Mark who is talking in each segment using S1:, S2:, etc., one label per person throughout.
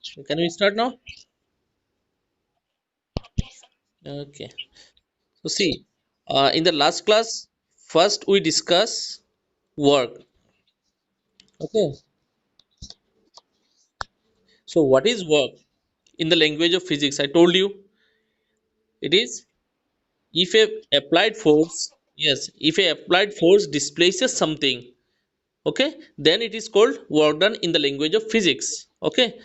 S1: So can we start now? Okay. So see, in the last class, first we discuss work. Okay. So what is work in the language of physics? I told you it is if a applied force, yes, if a applied force displaces something, okay, then it is called work done in the language of physics. Okay.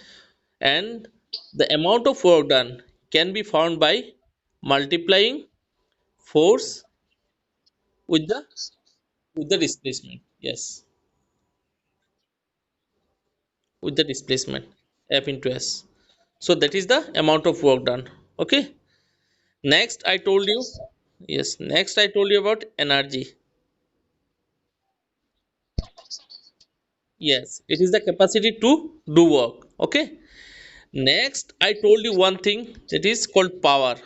S1: And the amount of work done can be found by multiplying force with the displacement. Yes, with the displacement F into S. So that is the amount of work done. Okay. Next I told you, yes, next I told you about energy. Yes, it is the capacity to do work. Okay. Next I told you one thing that is called power.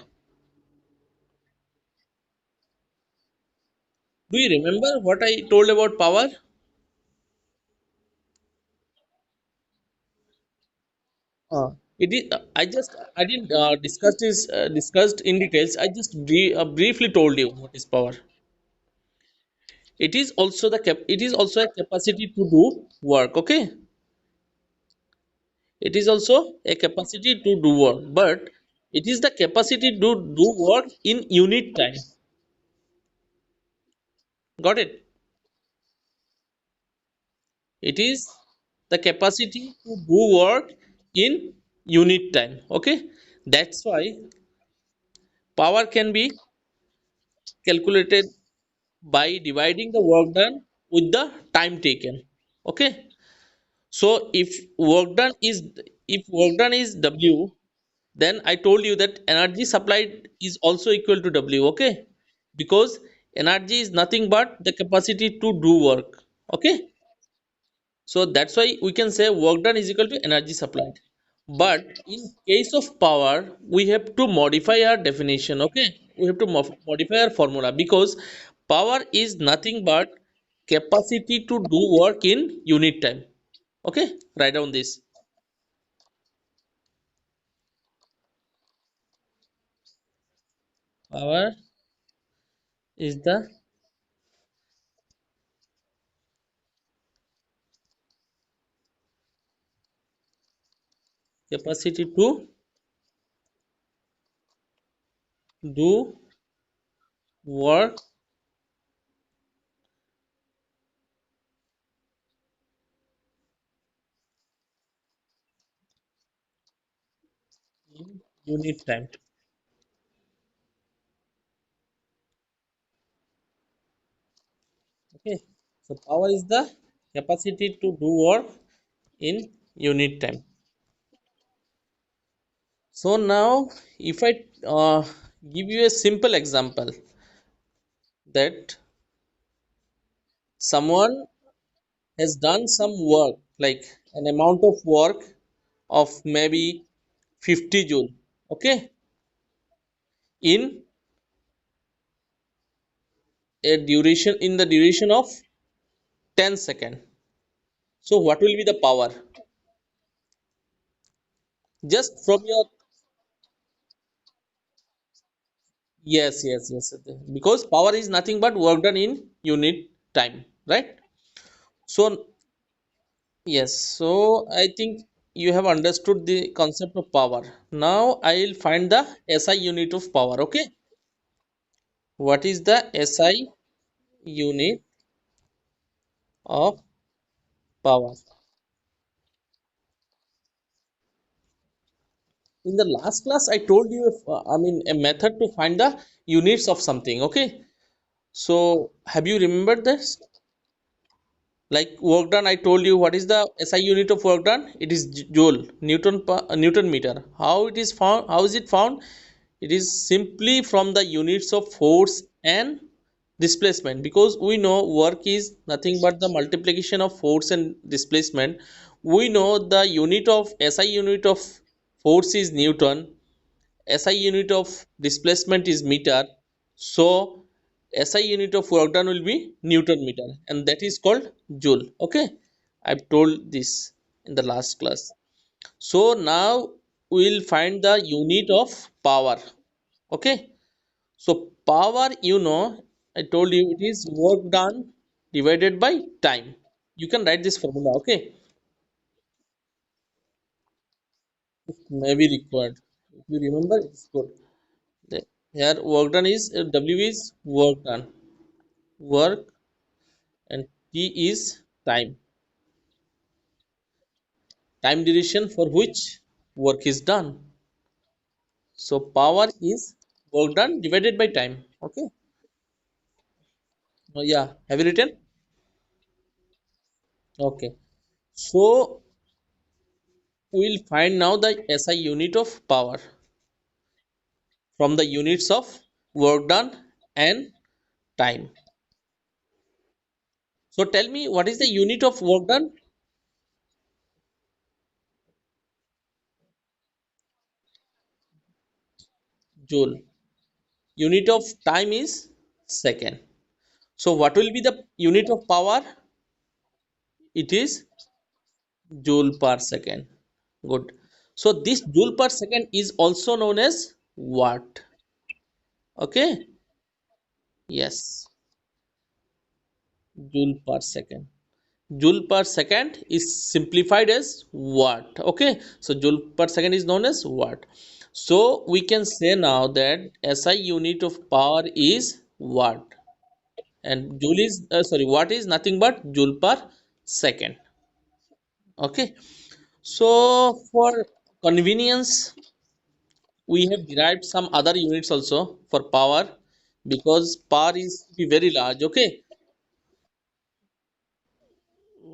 S1: Do you remember what I told about power? It is. I didn't discussed in details. I just briefly told you what is power. It is also it is also a capacity to do work. Okay, it is also a capacity to do work, but it is the capacity to do work in unit time. Got it? It is the capacity to do work in unit time. Okay, that's why power can be calculated by dividing the work done with the time taken. Okay, so if work done is W, then I told you that energy supplied is also equal to W. Okay, because energy is nothing but the capacity to do work. Okay, so that's why we can say work done is equal to energy supplied. But in case of power, we have to modify our definition. Okay, we have to modify our formula because power is nothing but capacity to do work in unit time. Okay, write down this. Power is the capacity to do work in unit time. Okay, so power is the capacity to do work in unit time. So now, if I give you a simple example that someone has done some work, like an amount of work of maybe 50 joule, okay, in in the duration of 10 second. So what will be the power? Just from your, yes, because power is nothing but work done in unit time, right? So yes, so I think you have understood the concept of power. Now I will find the SI unit of power. Okay, what is the SI unit of power? In the last class, I told you, I mean, a method to find the units of something. Okay, so have you remembered this? Like work done, I told you what is the SI unit of work done? It is joule, Newton meter. How it is found? How is it found? It is simply from the units of force and displacement, because we know work is nothing but the multiplication of force and displacement. We know the unit of SI unit of force is Newton, SI unit of displacement is meter. So SI unit of work done will be Newton meter, and that is called joule. Okay, I've told this in the last class. So now we'll find the unit of power. Okay, so power, I told you it is work done divided by time. You can write this formula. Okay, it may be required. If you remember, it's good. Here work done is W is work done, work, and T is time, time duration for which work is done. So power is work done divided by time. Okay. Yeah. Have you written? Okay. So we'll find now the SI unit of power from the units of work done and time. So tell me, what is the unit of work done? Joule. Unit of time is second. So what will be the unit of power? It is joule per second. Good. So this joule per second is also known as watt. Okay. Yes. Joule per second. Joule per second is simplified as watt. Okay. So joule per second is known as watt. So we can say now that SI unit of power is watt, and joule is watt is nothing but joule per second. Okay. So for convenience, we have derived some other units also for power, because power is to be very large. Okay.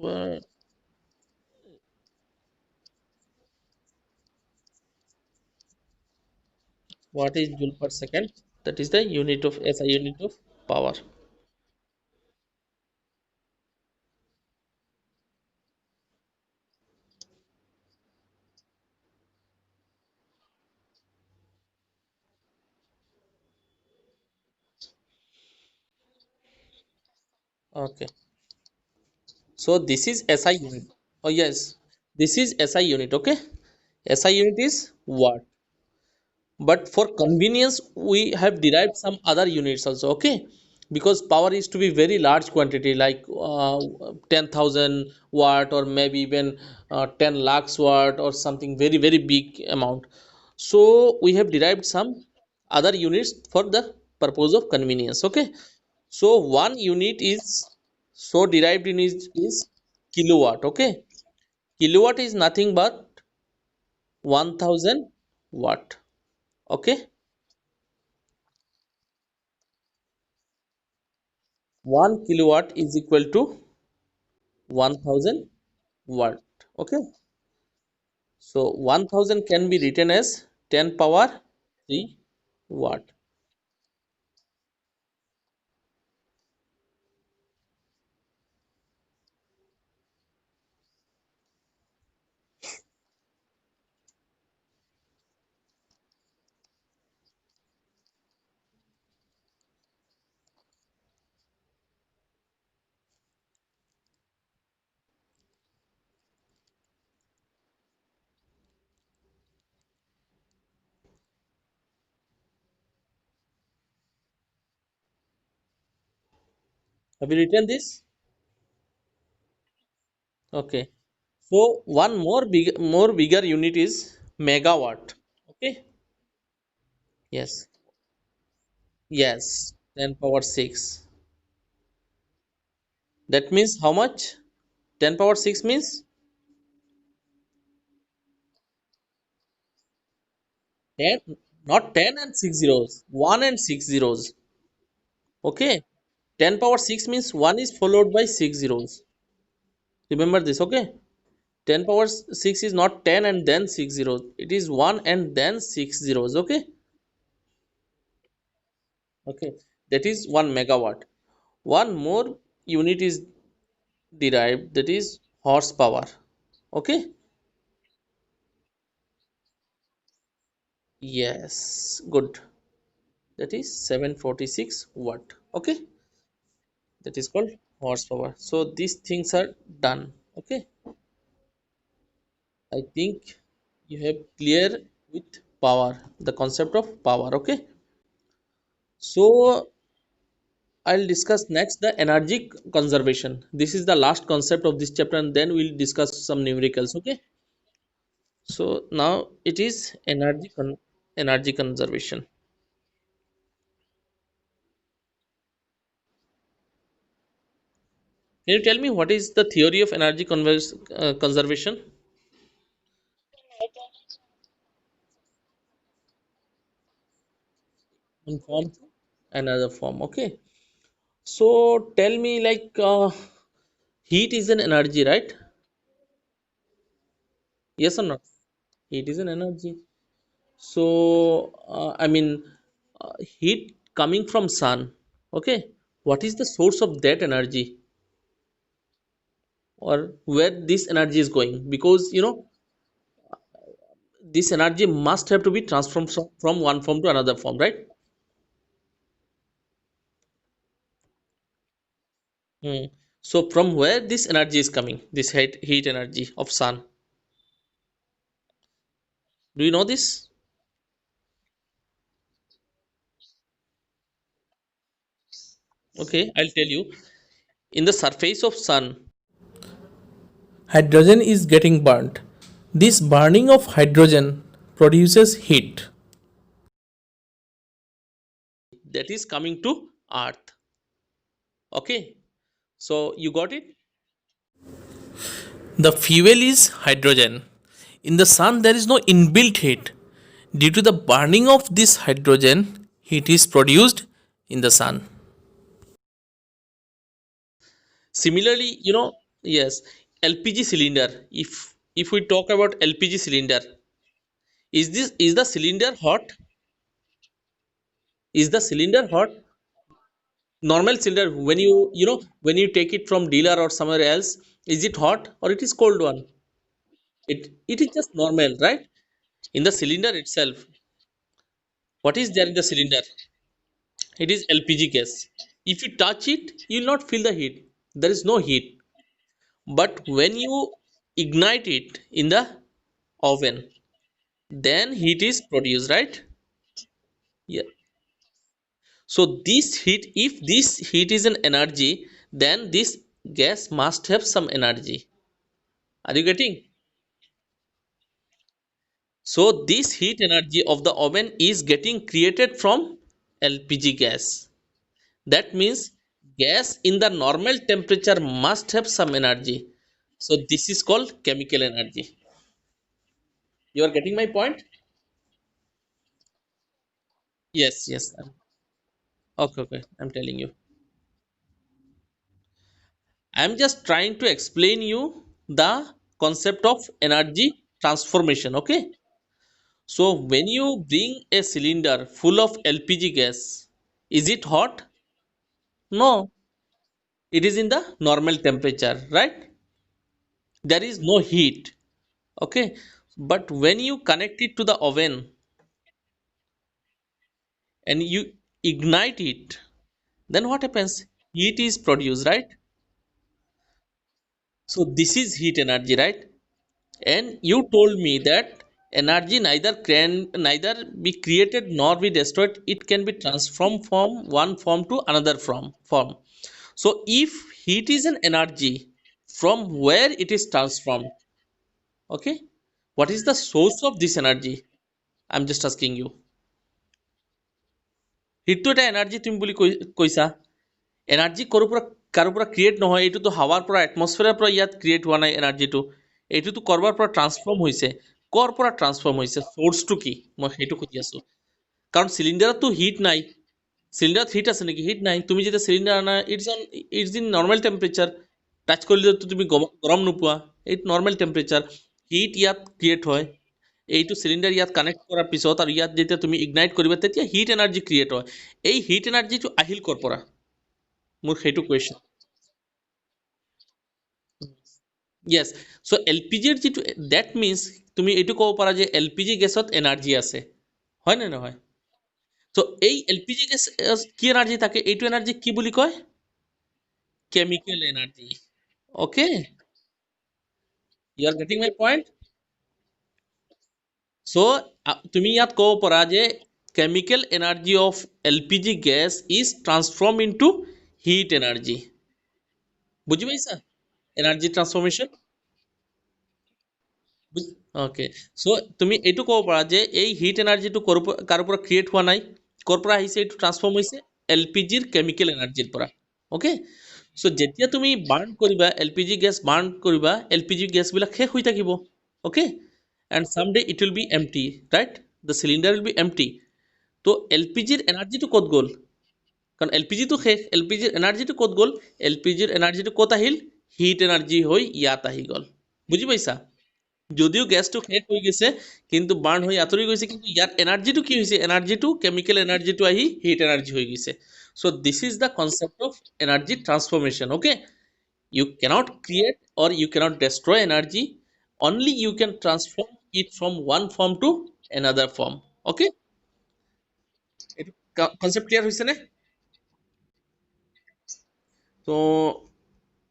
S1: Uh, what is joule per second? That is the unit of SI unit of power. Okay. So this is SI unit. Oh yes, this is SI unit. Okay. SI unit is watt. But for convenience, we have derived some other units also. Okay, because power is to be very large quantity, like 10,000 watt, or maybe even 10 lakhs watt, or something very very big amount. So we have derived some other units for the purpose of convenience. Okay, so one unit is so derived in is kilowatt. Okay, kilowatt is nothing but 1000 watt. Okay, 1 kilowatt is equal to 1000 watt. Okay, so 1000 can be written as 10 power 3 watt. Have you written this? Okay, so one more bigger unit is megawatt. Okay, yes, yes, 10 power 6. That means how much? 10 power 6 means 10, not 10 and 6 zeros, 1 and 6 zeros. Okay, 10 power 6 means 1 is followed by 6 zeros. Remember this. Okay, 10 power 6 is not 10 and then 6 zeros, it is 1 and then 6 zeros. Okay, okay, that is 1 megawatt. One more unit is derived, that is horsepower. Okay, yes, good. that is 746 watt. Okay, that is called horsepower. So these things are done. Okay, I think you have clear with power, the concept of power. Okay, so I'll discuss next the energy conservation. This is the last concept of this chapter, and then we'll discuss some numericals. Okay, so now it is energy conservation. Can you tell me what is the theory of energy conservation in form another form? Okay, so tell me like heat is an energy, right? Yes or not? Heat is an energy. So I mean, heat coming from sun. Okay, what is the source of that energy, or where this energy is going? Because this energy must have to be transformed from one form to another form, right? Hmm. So from where this energy is coming, this heat energy of sun? Do you know this? Okay, I'll tell you. In the surface of sun, hydrogen is getting burnt. This burning of hydrogen produces heat that is coming to earth. Okay, so you got it? The fuel is hydrogen. In the sun, there is no inbuilt heat. Due to the burning of this hydrogen, heat is produced in the sun. Similarly, yes, LPG cylinder. If we talk about LPG cylinder, is the cylinder hot? Is the cylinder hot? Normal cylinder, when when you take it from dealer or somewhere else, is it hot or it is cold one? It is just normal, right? In the cylinder itself, what is there in the cylinder? It is LPG gas. If you touch it, you will not feel the heat. There is no heat. But when you ignite it in the oven, then heat is produced, right? Yeah. So this heat, if this heat is an energy, then this gas must have some energy. Are you getting? So this heat energy of the oven is getting created from LPG gas. That means gas in the normal temperature must have some energy. So this is called chemical energy. You are getting my point? Yes, yes. Okay, okay. I'm telling you. I'm just trying to explain you the concept of energy transformation. Okay. So when you bring a cylinder full of LPG gas, is it hot? No, it is in the normal temperature, right? There is no heat. Okay. But when you connect it to the oven and you ignite it, then what happens? Heat is produced, right? So this is heat energy, right? And you told me that energy neither can neither be created nor be destroyed. It can be transformed from one form to another form. So if heat is an energy, from where it is transformed? Okay. What is the source of this energy? I'm just asking you. হিটটো এটা energy তুমি বুলি কৈছা energy কাৰো পৰা create নহয় এইটোতো হাৱাৰ পৰা এটমস্ফিয়াৰৰ পৰা ইয়াত ক্ৰিয়েট হোৱা নাই এনাৰ্জিটো এইটোতো কৰবাৰ পৰা ট্ৰান্সফৰ্ম হৈছে কৰ পৰা ট্ৰান্সফৰ্ম হৈছে চ'ৰ্চটো কি মই সেইটো সুধি আছো কাৰণ চিলিণ্ডাৰতো হিট নাই চিলিণ্ডাৰত হিট আছে নেকি হিট নাই তুমি যেতিয়া চিলিণ্ডাৰ আনা it's in normal temperature touch কৰিলেতো তুমি গৰম নোপোৱা এইটো নৰ্মেল টেম্পাৰেচাৰ হিট ইয়াত ক্ৰিয়েট হয় এইটো চিলিণ্ডাৰ ইয়াত কানেক্ট কৰাৰ পিছত আৰু ইয়াত যেতিয়া তুমি ইগনাইট কৰিবা তেতিয়া হিট এনাৰ্জি ক্ৰিয়েট হয় এই হিট এনাৰ্জিটো আহিল কৰ পৰা মোৰ সেইটো কুৱেশ্যন য়েছ চ' এলপিজিৰ যিটো ডেট মিনছ তুমি এইটো ক'ব পাৰা যে এলপিজি গেছত এনাৰ্জি আছে হয় নে নহয় তো এই এলপিজি গেছ কি এনাৰ্জি থাকে, এইটো এনাৰ্জি কি বুলি কয়? Chemical energy. Okay, you are getting my point? So' তুমি ইয়াত ক'ব পাৰা যে chemical energy of LPG gas is transform into heat energy. বুজি পাইছা এনাৰ্জি ট্ৰান্সফৰ্মেশ্যন? অ'কে, চ' তুমি এইটো ক'ব পাৰা যে এই হিট এনাৰ্জিটো কাৰ পৰা ক্ৰিয়েট হোৱা নাই, ক'ৰ পৰা আহিছে, এইটো ট্ৰান্সফৰ্ম হৈছে এলপিজিৰ কেমিকেল এনাৰ্জিৰ পৰা। অ'কে, চ' যেতিয়া তুমি বাৰ্ণ কৰিবা, এলপিজি গেছ বাৰ্ণ কৰিবা, এলপিজি গেছবিলাক শেষ হৈ থাকিব। Okay, and some day it will be empty, right? The cylinder will be empty. তো এলপিজিৰ এনাৰ্জিটো ক'ত গ'ল? কাৰণ এলপিজিটো শেষ, এলপিজিৰ এনাৰ্জিটো ক'ত গ'ল? এলপিজিৰ এনাৰ্জিটো ক'ত আহিল? হিট এনাৰ্জি হৈ ইয়াত আহি গ'ল। বুজি পাইছা? যদিও গেছটো শেষ হৈ গৈছে কিন্তু বাৰ্ণ হৈ আঁতৰি গৈছে, কিন্তু ইয়াত এনাৰ্জিটো কি হৈছে? এনাৰ্জিটো কেমিকেল এনাৰ্জিটো আহি হিট এনাৰ্জি হৈ গৈছে। চ' this is the concept of energy transformation. Okay, you cannot create or you cannot destroy energy, only you can transform it from one form to another form. Okay, এইটো concept clear হৈছে নে? তো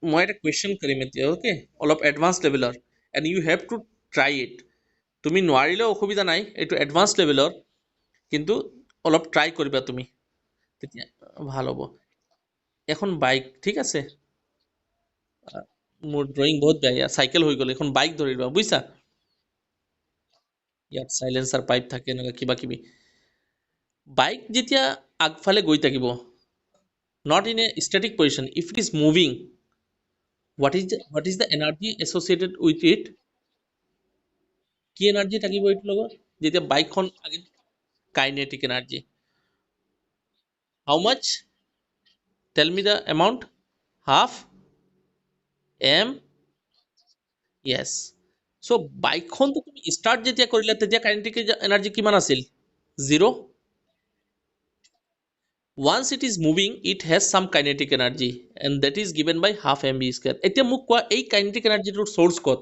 S1: মই এটা question কৰিম এতিয়া। Okay, অলপ advance লেভেলৰ, and you have to try it. তুমি নোৱাৰিলেও অসুবিধা নাই, এইটো এডভান্স লেভেলৰ, কিন্তু অলপ ট্ৰাই কৰিবা তুমি, তেতিয়া ভাল হ'ব। এখন বাইক, ঠিক আছে, মোৰ ড্ৰয়িং বহুত বেয়া, চাইকেল হৈ গ'ল, এখন বাইক ধৰি লোৱা, বুজিছা? ইয়াত চাইলেন্সাৰ পাইপ থাকে, এনেকুৱা কিবা কিবি। বাইক যেতিয়া আগফালে গৈ থাকিব, not in a static position, if it is moving, what is the energy associated with it? কি এনাৰ্জি থাকিব এইটোৰ লগত যেতিয়া বাইকখন kinetic energy. How much? Tell me the amount. Half m? Yes. So' বাইকখনটো তুমি ষ্টাৰ্ট যেতিয়া কৰিলা তেতিয়া কাইনেটিক এনাৰ্জি কিমান আছিল? Zero'. Once it is moving, it has some kinetic energy, and that is given by half mv square. এতিয়া মোক কোৱা এই কাইনেটিক এনাৰ্জিটোৰ সোৰ্স ক'ত?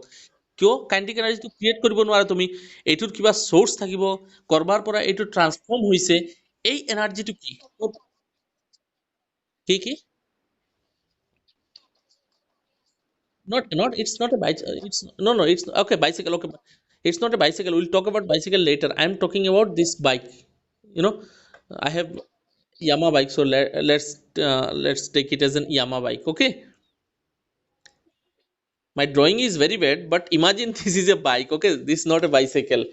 S1: কিয় কাইনেটিক এনাৰ্জিটো ক্ৰিয়েট কৰিব নোৱাৰা তুমি? এইটোৰ কিবা সোৰ্স থাকিব, কৰবাৰ পৰা এইটো ট্ৰান্সফৰ্ম হৈছে। এই এনাৰ্জিটো কি? কি কি? Not it's not a bicycle. It's no, it's okay, bicycle. Okay, it's not a bicycle. We'll talk about bicycle later. I'm talking about this bike. You know, I have Yamaha bike, so let's take it as an Yamaha bike. Okay, my drawing is very bad, but imagine this is a bike. Okay, this is not a bicycle.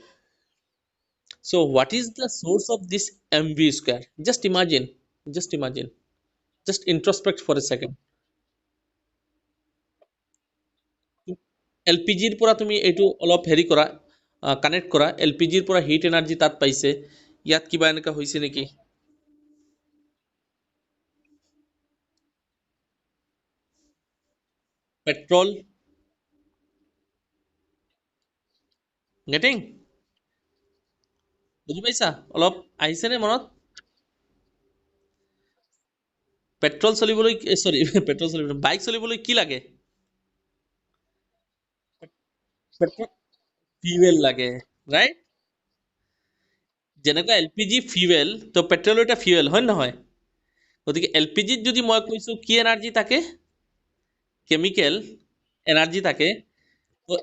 S1: So what is the source of this mv square? Just imagine, just introspect for a second. এলপিজিৰ পৰা তুমি এইটো অলপ হেৰি কৰা, connect কৰা, এলপিজিৰ পৰা hit energy তাত পাইছে, ইয়াত কিবা এনেকুৱা হৈছে নেকি? Petrol, getting? বুজি পাইছা? অলপ আহিছেনে মনত? পেট্ৰল চলিবলৈ, চৰি পেট্ৰল চলিবলৈ, বাইক চলিবলৈ কি লাগে? পেট্ৰল, ফিউৱেল লাগে, ৰাইট? যেনেকুৱা এলপিজি ফিউৱেল, তো পেট্ৰলো এটা ফিউৱেল, হয় নহয়? গতিকে এলপিজিত যদি মই কৈছো কি এনাৰ্জি থাকে? কেমিকেল এনাৰ্জি থাকে। তো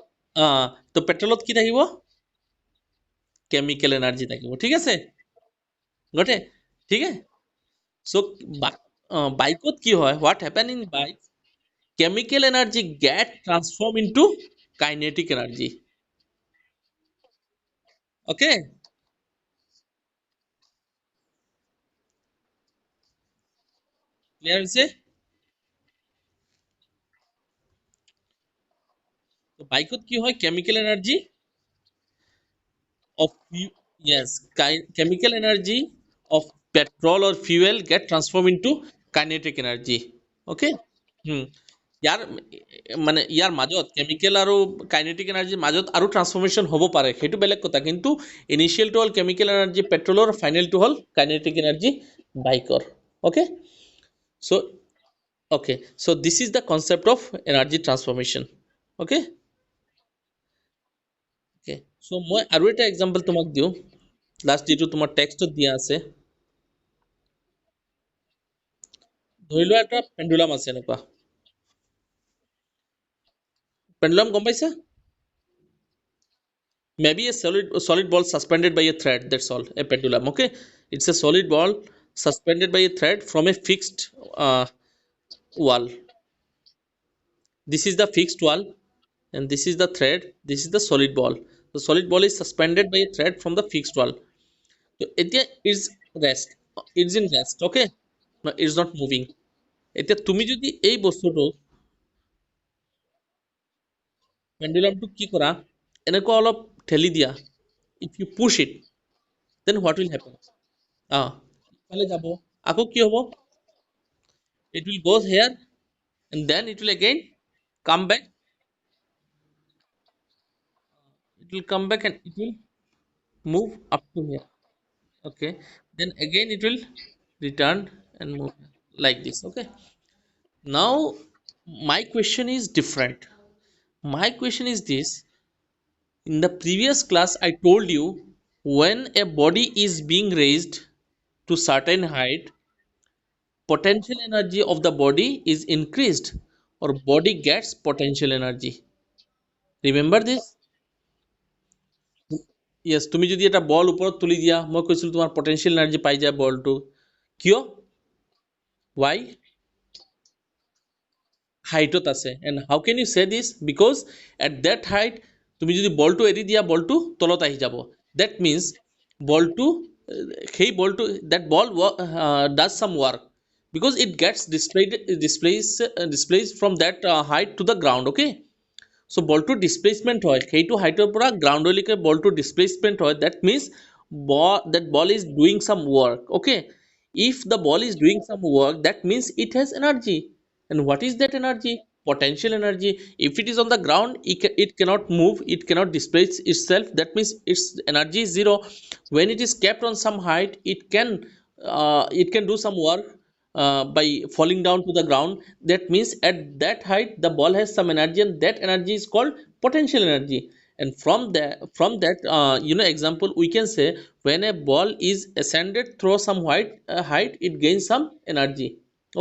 S1: তো পেট্ৰলত কি থাকিব? কেমিকেল এনাৰ্জি থাকিব, ঠিক আছে? গটে, ঠিক আছে? চ' বাইকত কি হয়, what happen in bike, chemical energy get transformed into kinetic energy. Okay, clear হৈছে? তো বাইকত কি হয়, chemical energy of yes, chemical energy of petrol or fuel get transformed into kinetic energy. Okay, হুম, ইয়াৰ মানে ইয়াৰ মাজত কেমিকেল আৰু কাইনেটিক এনাৰ্জিৰ মাজত আৰু ট্ৰান্সফৰ্মেশ্যন হ'ব পাৰে, সেইটো বেলেগ কথা, কিন্তু ইনিচিয়েলটো হ'ল কেমিকেল এনাৰ্জি পেট্ৰলৰ, ফাইনেলটো হ'ল কাইনেটিক এনাৰ্জি বাইকৰ। অ'কে, চ' অ'কে, চ' this is the concept of energy transformation. Okay, okay, চ' মই আৰু এটা এক্সাম্পল তোমাক দিওঁ, লাষ্ট যিটো তোমাৰ টেক্সটত দিয়া আছে। ধৰি লোৱা এটা পেণ্ডুলাম আছে এনেকুৱা পেণ্ডুলাম গম পাইছা maybe a solid ball suspended by a thread, that's all, a pendulum, okay, it's a solid ball suspended by a thread from a fixed wall. This is the fixed wall and this is the thread, this is the solid ball. The solid ball is suspended by a thread from the fixed wall. So এতিয়া is rest, it's in rest, okay, no, it's not moving. এতিয়া তুমি যদি এই বস্তুটো পেণ্ডুলামটো কি কৰা এনেকুৱা অলপ ঠেলি দিয়া, if you push it then what will happen? ইফালে যাব আকৌ কি হ'ব, it will go here and then it will again come back, it will come back and it will move up to here, okay, then again it will return and move like this, okay. Now my question is different. My question is this: in the previous class I told you, when a body is being raised to certain height, potential energy of the body is increased or body gets potential energy. Remember this? Yes, তুমি যদি এটা বল ওপৰত তুলি দিয়া, মই কৈছিলো তোমাৰ potential energy পাই যায় বলটো, কিয়? Why? হাইটত আছে and how can you say this? Because at that height তুমি যদি বলটো এৰি দিয়া বলটো তলত আহি যাব, that means বলটো সেই বলটো that ball does some work because it gets displaced from that height to the ground, okay. So বলটো ডিসপ্লেসমেন্ট হয় সেইটো হাইটৰ পৰা গ্ৰাউণ্ডলৈকে বলটো ডিসপ্লেসমেন্ট হয়, that means that ball is doing some work, okay. If the ball is doing some work, that means it has energy. And what is that energy? Potential energy. If it is on the ground, it cannot move, it cannot displace itself, that means its energy is zero. When it is kept on some height, it can do some work by falling down to the ground, that means at that height the ball has some energy and that energy is called potential energy. And from that example we can say, when a ball is ascended through some height, it gains some energy,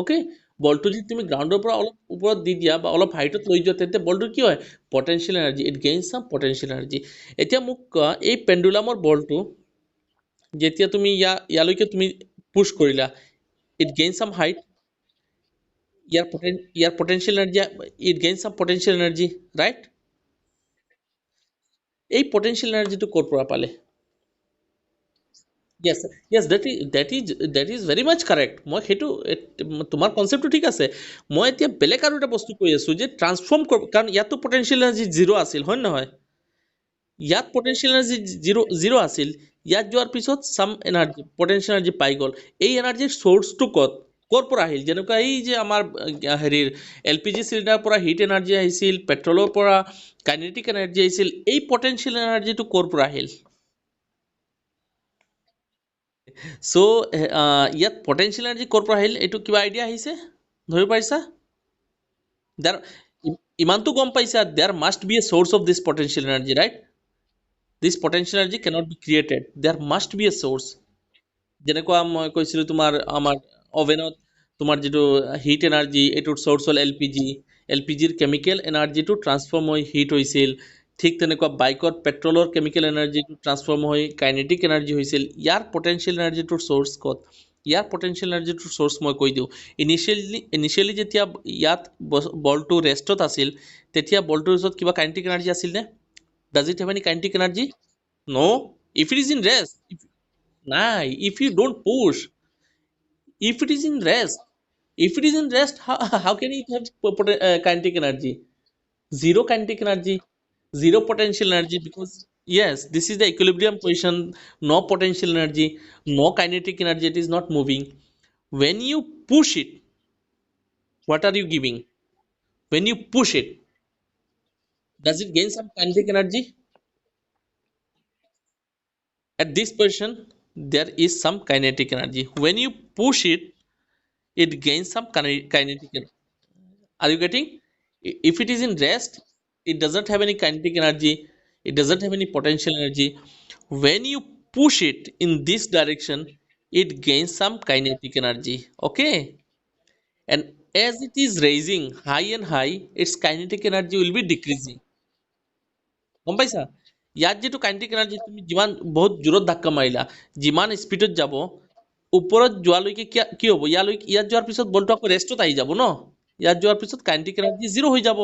S1: okay. বলটো যদি তুমি গ্ৰাউণ্ডৰ পৰা অলপ ওপৰত দি দিয়া বা অলপ হাইটত লৈ যোৱা তেন্তে বলটো কি হয়, পটেনশিয়েল এনাৰ্জি, ইট গেইন সাম পটেনশিয়েল এনাৰ্জি। এতিয়া মোক কোৱা, এই পেণ্ডুলামৰ বলটো যেতিয়া তুমি ইয়ালৈকে তুমি পুশ কৰিলা, it gains some height, your potential energy, it gains some potential energy, right? এই potential energy টো ক'ৰ পৰা পালে? Yes, yes, that is very much correct. মই সেইটো তোমাৰ কনসেপ্টটো ঠিক আছে। মই এতিয়া বেলেগ আৰু এটা বস্তু কৈ আছো যে ট্ৰান্সফৰ্ম কাৰণ ইয়াতো potential energy জিৰ' আছিল, হয় নে নহয়? ইয়াত potential energy জিৰ' আছিল, ইয়াত যোৱাৰ পিছত some energy potential energy পাই গ'ল। এই এনাৰ্জিৰ সোৰ্সটো ক'ৰ পৰা আহিল? যেনেকুৱা এই যে আমাৰ হেৰিৰ এলপিজি চিলিণ্ডাৰৰ পৰা হিট এনাৰ্জি আহিছিল, পেট্ৰলৰ পৰা কাইনেটিক এনাৰ্জি আহিছিল, এই পটেনশিয়েল এনাৰ্জিটো ক'ৰ পৰা আহিল? সো ইয়াত পটেনশিয়েল এনাৰ্জি ক'ৰ পৰা আহিল, এইটো কিবা আইডিয়া আহিছে, ধৰিব পাৰিছা? দেৰ ইমানটো গম পাইছা, there must be a source of this potential energy, right? This potential energy cannot be created, there must be a source. যেনেকুৱা মই কৈছিলো তোমাৰ আমাৰ অভেনত তোমাৰ যিটো হিট এনাৰ্জি, এইটোৰ সোৰ্স হ'ল এলপিজি, এলপিজিৰ কেমিকেল এনাৰ্জিটো ট্ৰান্সফৰ্ম হৈ হিট হৈছিল, ঠিক তেনেকুৱা বাইকত পেট্ৰলৰ কেমিকেল এনাৰ্জিটো ট্ৰান্সফৰ্ম হৈ কাইনেটিক এনাৰ্জি হৈছিল। ইয়াৰ পটেনশিয়েল এনাৰ্জিটোৰ সোৰ্স ক'ত? ইয়াৰ পটেনশিয়েল এনাৰ্জিটোৰ সোৰ্স মই কৈ দিওঁ। ইনিচিয়েলি যেতিয়া ইয়াত বলটো ৰেষ্টত আছিল, তেতিয়া বলটোৰ ওচৰত কিবা কাইনেটিক এনাৰ্জি আছিল নে? Does it have any kinetic energy? No. If it is in rest, nah, if you don't push, if it is in rest, if it is in rest, how can it have kinetic energy? Zero kinetic energy, zero potential energy, because yes, this is the equilibrium position, no potential energy, no kinetic energy, it is not moving. When you push it, what are you giving? When you push it, does it gain some kinetic energy? At this position, there is some kinetic energy. When you push it, it gains some kinetic energy. Are you getting? If it is in rest, it doesn't have any kinetic energy, it doesn't have any potential energy. When you push it in this direction, it gains some kinetic energy. Okay. and as it is raising high and high, its kinetic energy will be decreasing. গম পাইছা? ইয়াত যিটো kinetic energy তুমি যিমান বহুত জোৰত ধাক্কা মাৰিলা, যিমান স্পীডত যাব, ওপৰত যোৱালৈকে কি হ'ব? ইয়াত যোৱাৰ পিছত বলটো আকৌ ৰেষ্টত আহি যাব ন? ইয়াত যোৱাৰ পিছত কাইনেটিক এনাৰ্জি জিৰ' হৈ যাব।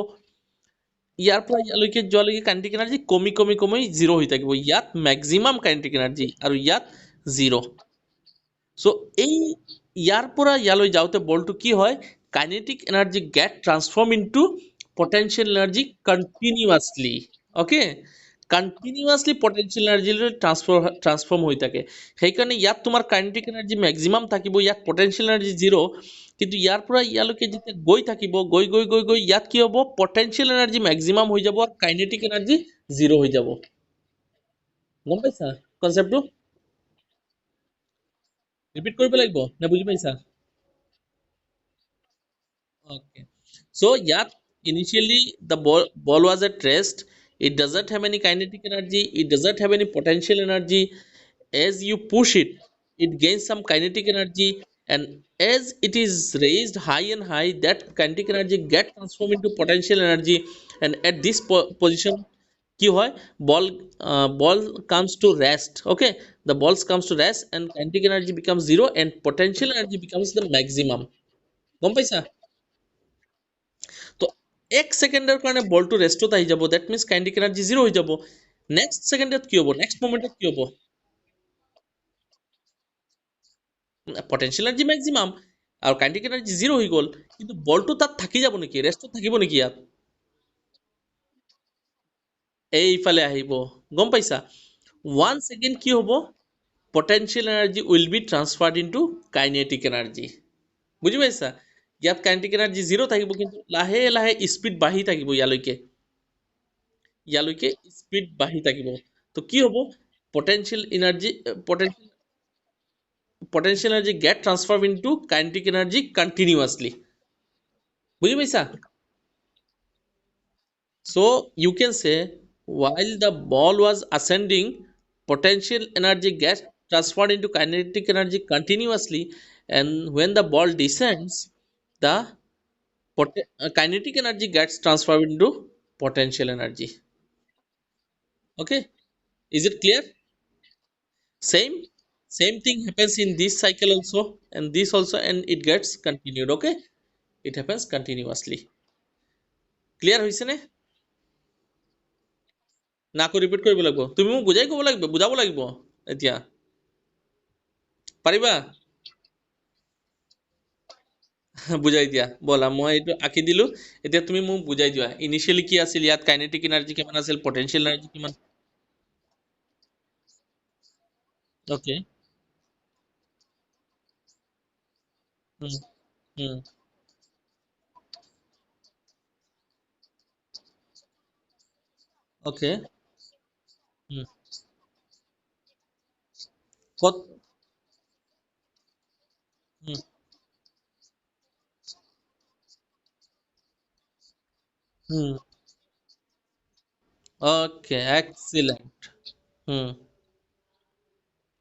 S1: ইয়াৰ পৰা ইয়ালৈকে যোৱালৈকে কাইনেটিক এনাৰ্জি কমি কমি কমি জিৰ' হৈ থাকিব। ইয়াত মেক্সিমাম কাইনেটিক এনাৰ্জি আৰু ইয়াত জিৰ'। চ' এই ইয়াৰ পৰা ইয়ালৈ যাওঁতে বলটো কি হয়? Kinetic energy get transform into potential energy continuously. Okay, continuously potential এনাৰ্জিলৈ ট্ৰান্সফৰ্ম হৈ থাকে। সেইকাৰণে ইয়াত তোমাৰ কাইনেটিক এনাৰ্জি মেক্সিমাম থাকিব, ইয়াত পটেনচিয়েল এনাৰ্জি জিৰ'। কিন্তু ইয়াৰ পৰা ইয়ালৈকে যেতিয়া গৈ থাকিব, গৈ গৈ গৈ গৈ ইয়াত কি হ'ব? পটেনচিয়েল এনাৰ্জি মেক্সিমাম হৈ যাব আৰু কাইনেটিক এনাৰ্জি জিৰ' হৈ যাব। গম পাইছা কনচেপ্টটো? ৰিপিট কৰিব লাগিব নে বুজি পাইছা? Okay. So yeah, initially the ball was at rest. It doesn't have any kinetic energy. It doesn't have any potential energy. As you push it, it gains some kinetic energy, and as it is raised high and high, that kinetic energy get transformed into potential energy. And at this position, কি হয়? Ball comes to rest. Okay, the balls comes to rest, and kinetic energy becomes zero, and potential energy becomes the maximum. গম পাইছা? তো এক ছেকেণ্ডৰ কাৰণে বলটো ৰেষ্টত আহি যাব, that means kinetic energy zero' হৈ যাব। নেক্সট ছেকেণ্ডত কি হ'ব? নেক্সট মমেণ্টত কি হ'ব? পটেনচিয়েল এনাৰ্জি মেক্সিমাম আৰু কাইনেটিক এনাৰ্জি জিৰ' হৈ গ'ল। কিন্তু বলটো তাত থাকি যাব নেকি? ৰেষ্টত থাকিব নেকি ইয়াত? এইফালে আহিব। গম পাইছা? ওৱান ছেকেণ্ড কি হ'ব? Potential energy will be transferred into kinetic energy. বুজি পাইছা? ইয়াত কাইনেটিক এনাৰ্জি জিৰ' থাকিব, কিন্তু লাহে লাহে স্পীড বাঢ়ি থাকিব ইয়ালৈকে। ইয়ালৈকে স্পীড বাঢ়ি থাকিব। তো কি হ'ব? Potential energy potential energy get transformed into kinetic energy continuously. বুঝি পাইছা? So you can say while the ball was ascending, potential energy gets transferred into kinetic energy continuously, and when the ball descends, the kinetic energy gets transferred into potential energy. Okay, is it clear? Same thing happens in this cycle also, and this also, and it gets continued. Okay, it happens continuously. Clear হৈছে নে? না আকৌ repeat কৰিব লাগিব? তুমি মোক বুজাই ক'ব লাগিব, বুজাব লাগিব এতিয়া। পাৰিবা? বুজাই দিয়া ব'লা, মই এইটো আঁকি দিলো। এতিয়া তুমি মোক বুজাই দিয়া ইনিচিয়েলি কি আছিল, ইয়াত কাইনেটিক এনাৰ্জি কিমান আছিল, পটেনচিয়েল এনাৰ্জি কিমান? অ'কে। অ'কে। ক'ত? Okay, excellent.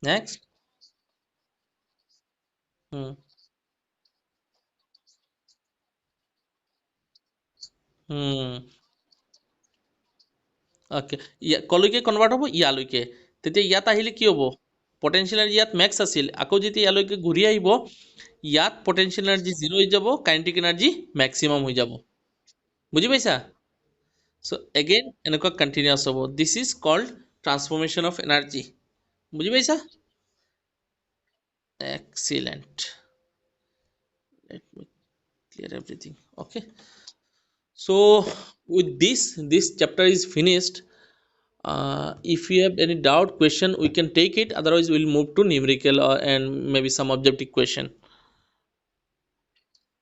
S1: নেক্সট। অ'কে, কলৈকে কনভাৰ্ট হ'ব? ইয়ালৈকে। তেতিয়া ইয়াত আহিলে কি হ'ব? পটেনচিয়েল এনাৰ্জি ইয়াত মেক্স আছিল, আকৌ যেতিয়া ইয়ালৈকে ঘূৰি আহিব, ইয়াত পটেনচিয়েল এনাৰ্জি জিৰ' হৈ যাব, কাইনেটিক এনাৰ্জি মেক্সিমাম হৈ যাব। বুজি পাইছা? চ' এগেইন এনেকুৱা কণ্টিনিউৱাছ হ'ব। This is called transformation of energy. বুজি পাইছা? Excellent. Let me clear everything. Okay. So with this chapter is finished. If you have any doubt question, we can take it. Otherwise, we'll move to numerical and maybe some objective question.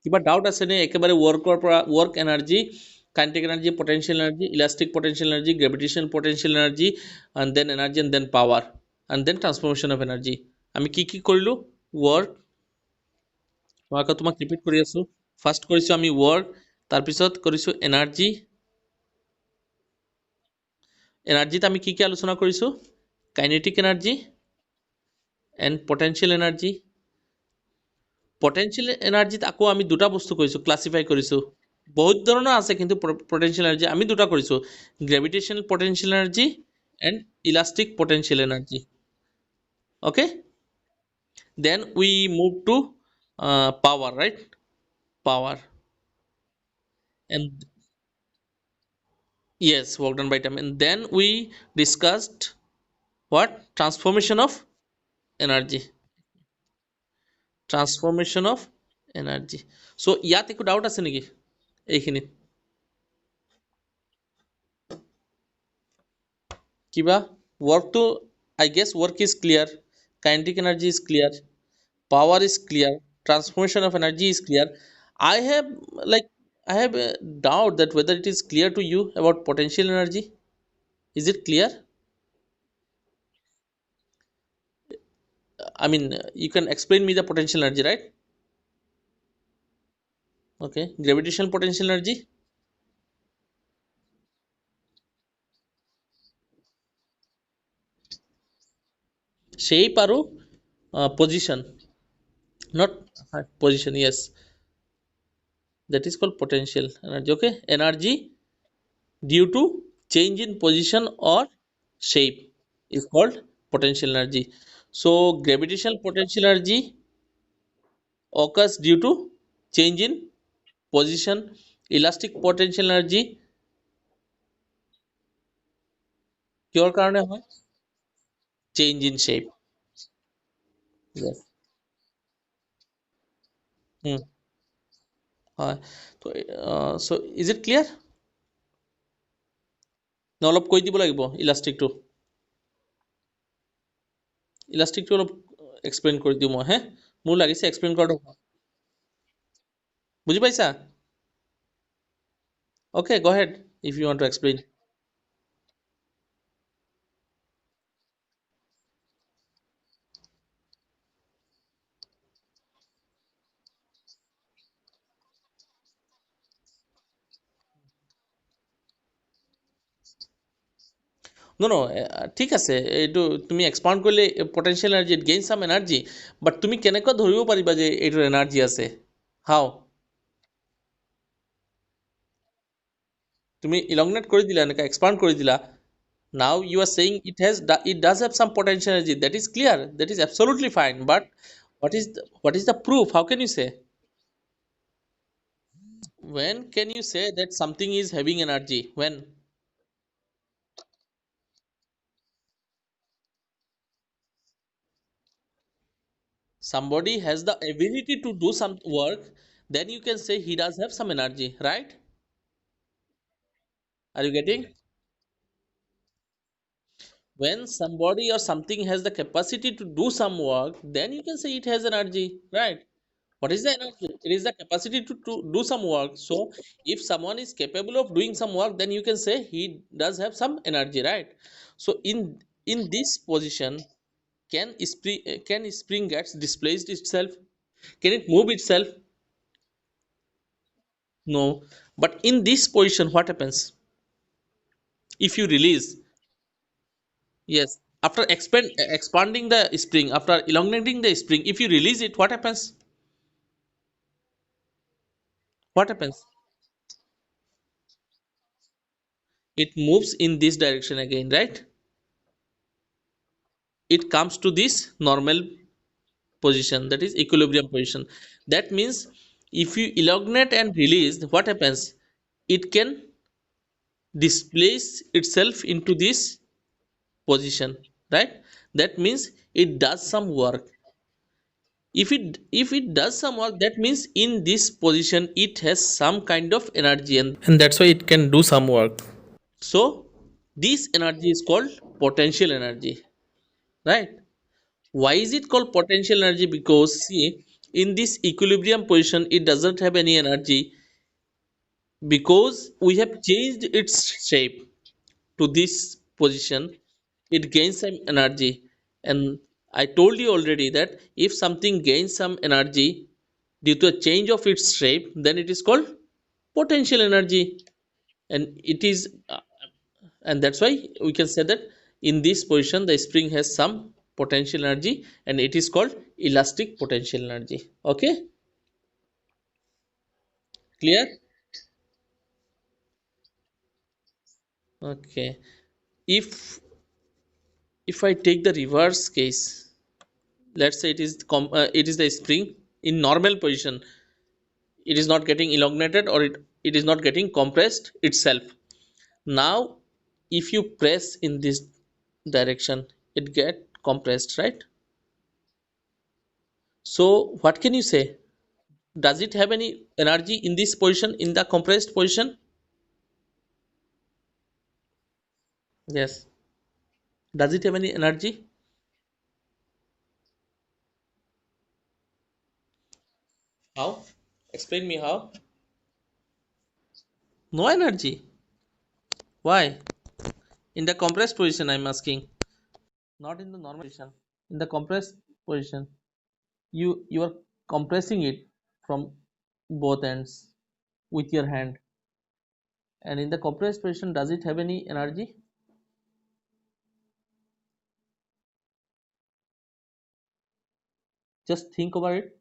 S1: কিবা doubt আছে নে? একেবাৰে ৱৰ্কৰ পৰা work energy, kinetic energy, potential energy, elastic potential energy, gravitation potential energy, and then power, and then transformation of energy. আমি কি কি কৰিলোঁ? ৱৰ্ক, মই আকৌ তোমাক ৰিপিট কৰি আছোঁ। ফাৰ্ষ্ট কৰিছোঁ আমি ৱৰ্ক, তাৰপিছত কৰিছোঁ এনাৰ্জি। এনাৰ্জিত আমি কি কি আলোচনা কৰিছোঁ? Kinetic energy and potential energy, potential এনাৰ্জিত আকৌ আমি দুটা বস্তু কৰিছোঁ, ক্লাছিফাই কৰিছোঁ। বহুত ধৰণৰ আছে, কিন্তু পটেনচিয়েল এনাৰ্জি আমি দুটা কৰিছোঁ, gravitational potential energy and elastic potential energy. Okay, then we move to power, right? Power, and yes, work done by time. And then we discussed what? Transformation of energy. Transformation of energy. So ইয়াত একো doubt আছে নেকি এইখিনিত? কিবা workটো, I guess work is clear, kinetic energy is clear, power is clear, transformation of energy is clear. I have like I have a doubt that whether it is clear to you about potential energy. Is it clear? I mean, you can explain me the potential energy, right? Okay, gravitational potential energy. Shape আৰু position, not position. Yes, that is called potential energy. Okay, energy due to change in position or shape is called potential energy. So gravitational potential energy occurs due to change in position. Elastic potential energy কিহৰ কাৰণে হয়? Change in shape. Yes. Hmm. হয়, তো so is it clear? নে অলপ কৈ দিব লাগিব ইলাষ্টিকটো? ইলাষ্টিকটো অলপ এক্সপ্লেইন কৰি দিওঁ মই, হে মোৰ লাগিছে এক্সপ্লেইন কৰাটো বুজি পাইছা? Okay, go ahead if you want to explain. No, no, ঠিক আছে, এইটো তুমি এক্সপাউণ্ড কৰিলে পটেনচিয়েল এনাৰ্জি, ইট গেইন চাম এনাৰ্জি, বাট তুমি কেনেকৈ ধৰিব পাৰিবা যে এইটোৰ এনাৰ্জি আছে? হাও? তুমি ইলংনেট কৰি দিলা, এনেকৈ এক্সপাউণ্ড কৰি দিলা, now you are saying it does have some potential energy. That is clear, that is absolutely fine, but what is the proof? How can you say? When can you say that something is having energy? When somebody has the ability to do some work, then you can say he does have some energy, right? Are you getting? When somebody or something has the capacity to do some work, then you can say it has energy, right? What is the energy? It is the capacity to do some work. So if someone is capable of doing some work, then you can say he does have some energy, right? So in this position, can spring gets displaced itself? Can it move itself? No. But in this position, what happens if you release? Yes, after expanding the spring, after elongating the spring, if you release it, what happens? What happens? It moves in this direction again, right? It comes to this normal position, that is equilibrium position. That means if you elongate and release, what happens? It can displace itself into this position, right? That means it does some work. If it does some work, that means in this position it has some kind of energy, and that's why it can do some work. So this energy is called potential energy, right? Why is it called potential energy? Because see, in this equilibrium position it doesn't have any energy, because we have changed its shape to this position, it gains some energy. And I told you already that if something gains some energy due to a change of its shape, then it is called potential energy. And it is and that's why we can say that in this position the spring has some potential energy, and it is called elastic potential energy. Okay, Clear? Okay. If I take the reverse case, let's say it is the spring in normal position, it is not getting elongated, or it is not getting compressed itself. Now if you press in this direction, it get compressed, right? So what can you say? Does it have any energy in this position, in the compressed position? Yes. Does it have any energy? How? Explain me how. No energy. Why? In the compressed position, I'm asking. Not in the normal position. In the compressed position, you are compressing it from both ends with your hand. And in the compressed position, does it have any energy? Just think about it.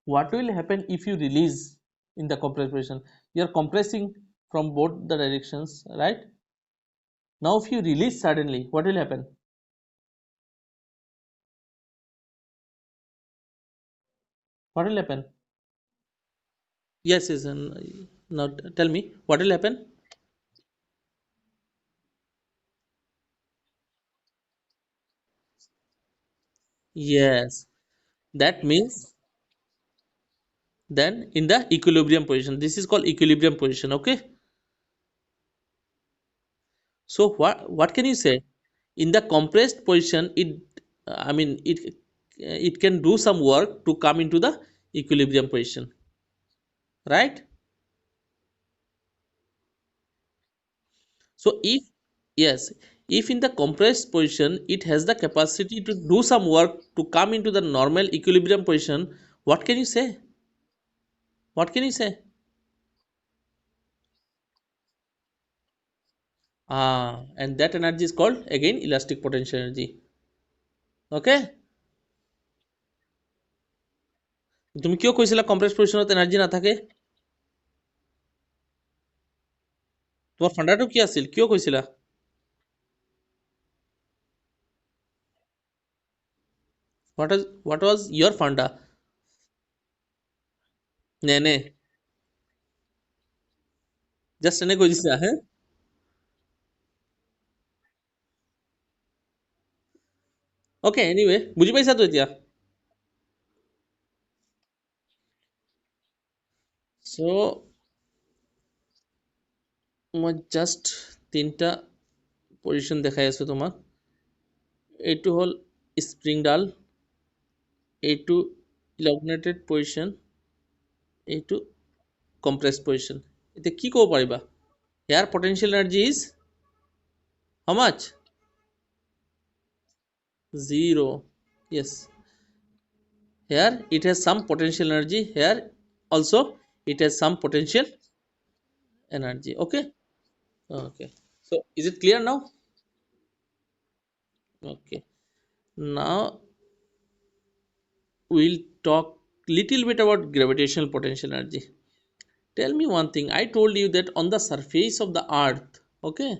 S1: What will happen if you release in the compressed position? You are compressing from both the directions, right? Now if you release suddenly, what will happen? What will happen? Yes, yes. And now tell me, what will happen? Yes, that means then in the equilibrium position. This is called equilibrium position. Okay. So what can you say? In the compressed position, I mean it can do some work to come into the equilibrium position, right? So if yes, if in the compressed position it has the capacity to do some work to come into the normal equilibrium position, what can you say? What can you say? And that energy is called again elastic potential energy. Okay? তুমি কিয় কৈছিলা compress পজিশ্যনত energy নাথাকে? তোমাৰ ফাণ্ডাটো কি আছিল? কিয় কৈছিলা? What was your funda? নে নে জাষ্ট এনে কৈ দিছা হে? অ'কে এনিৱে বুজি পাইছাতো এতিয়া? চ' মই জাষ্ট তিনিটা পজিশ্যন দেখাই আছোঁ তোমাক। এইটো হ'ল স্প্ৰিংডাল, এইটো ইলগনেটেড পজিশ্যন, এইটো compressed position. এতিয়া কি ক'ব পাৰিবা? Here potential energy is how much? Zero. Yes. Here it has some potential energy. Here also it has some potential energy. Okay. Okay. So is it clear now? Okay. Now we'll talk little bit about gravitational potential energy. Tell me one thing. I told you that on the surface of the earth, okay,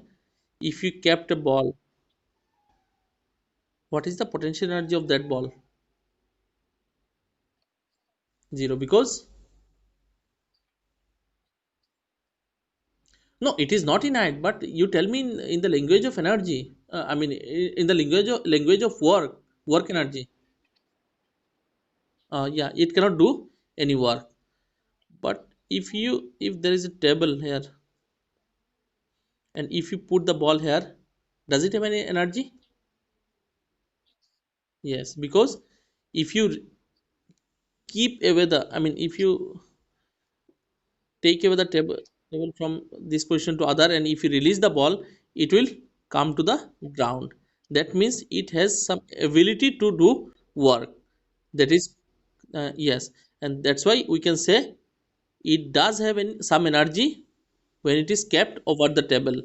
S1: if you kept a ball, what is the potential energy of that ball? Zero. Because no, it is not inert, but you tell me in the language of energy. I mean, in the language of work energy. Yeah, it cannot do any work. But if there is a table here, and if you put the ball here, does it have any energy? Yes, because if you keep away the, I mean, if you take away the table from this position to other, and if you release the ball, it will come to the ground. That means it has some ability to do work. That is yes, and that's why we can say it does have some energy when it is kept over the table.